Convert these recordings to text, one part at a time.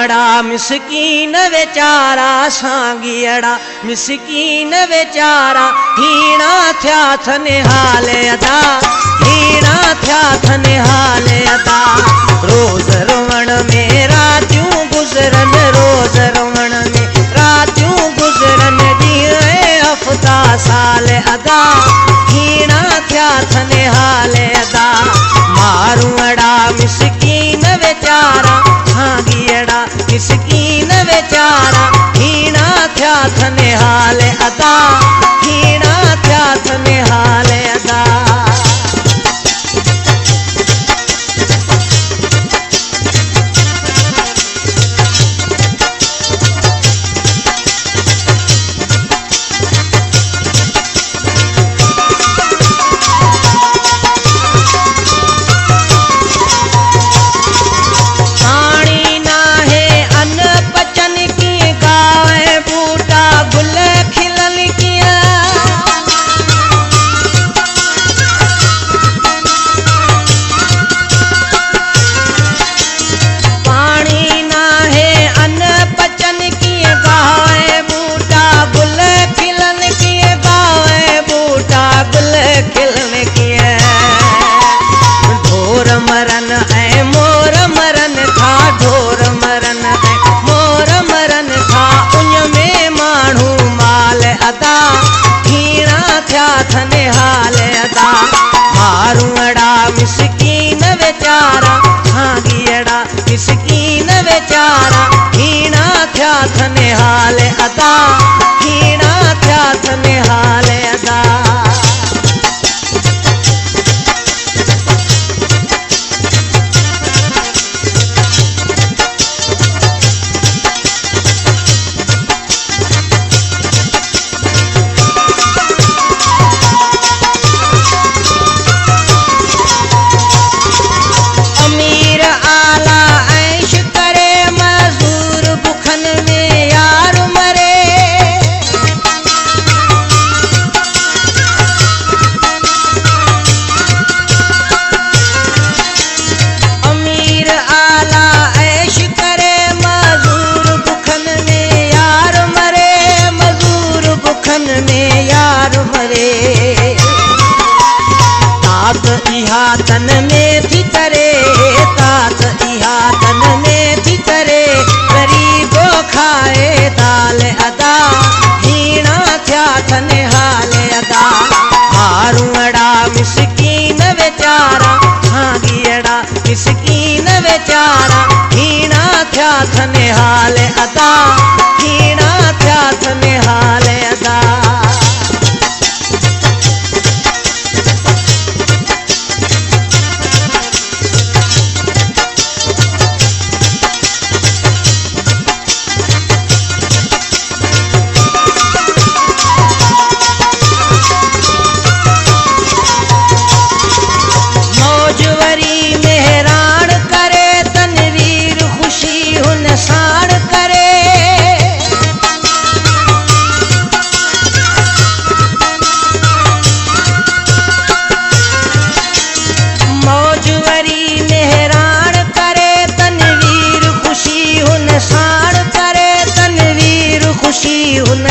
अड़ा मिसकीन वेचारा सांगियड़ा मिसकीन वेचारा हीणा थया थने हाले अदा हीणा थया थने हाले अदा रोज रोवण में रातियूं गुजरन रोज रोवण में रातियूं गुजरन ॾींहं हफ़्ता साल अदा हीणा थया थने हाले अदा मारूं अड़ा मिसकीन वेचारा सांगियड़ा मिसकीन वेचारा हीणा थया थने हाले अदा हीणा थया थने हाले अदा थने हाले अदा मारूं अड़ा मिसकीन वेचारा सांगियड़ा मिसकीन वेचारा हीणा थया थने हाले अदा हीणा थया थने हाले अदा तात इहा तन में थी करे तात इहा तन में थी करे गरीबो खाए दाल अदा हीणा थया थने हाले अदा मारूं अड़ा मिसकीन वेचारा सांगियड़ा मिसकीन वेचारा हीणा थया थने हाले अदा हीणा थया थने हाले अदा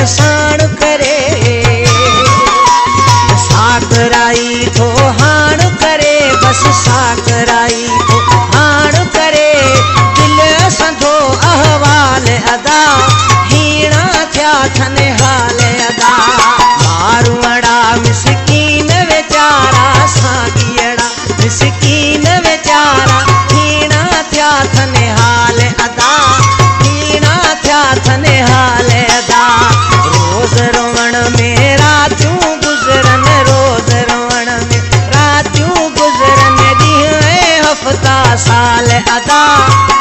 साण करे साकराई थो हाण करे बस साकराई थो हाण करे दिल संधो अहवाल अदा हीणा थया थने हाले अदा मारूं अड़ा मिसकीन वेचारा सांगियड़ा मिसकीन वेचारा हीणा थया थने हाले अदा हीणा थया थने हाले अदा रोज रोवण में रातियूं गुजरन रोज रोवण में रातियूं गुजरन ॾींहं हफ़्ता साल अदा